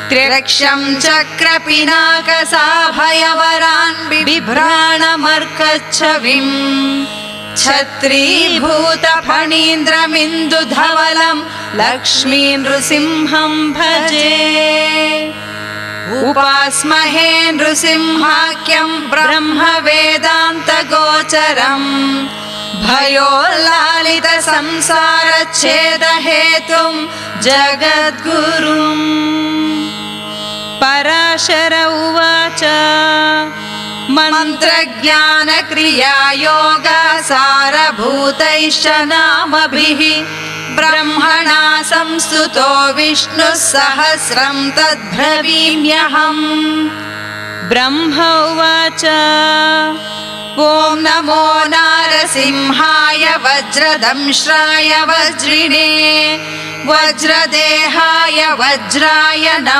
त्र्यक्षं चक्रपिनाकसाभयवरान् बिभ्राणमर्कच्छविम् छत्रीभूतफणीन्द्रमिन्दुधवलं लक्ष्मी नृसिंहं भजे। उपास्महे नृसिंहाख्यं ब्रह्मवेदान्तगोचरम् भयोल्लालितसंसारच्छेदहेतुं जगद्गुरुम्। पराशर उवाच मन्त्रज्ञानक्रियायोगसारभूतैश्च नामभिः ब्रह्मणा संस्तुतो विष्णुः सहस्रं तद्ब्रवीम्यहम्। ब्रह्म उवाच ॐ नमो नारसिंहाय वज्रदंश्राय वज्रिणे वज्रदेहाय वज्राय नमः।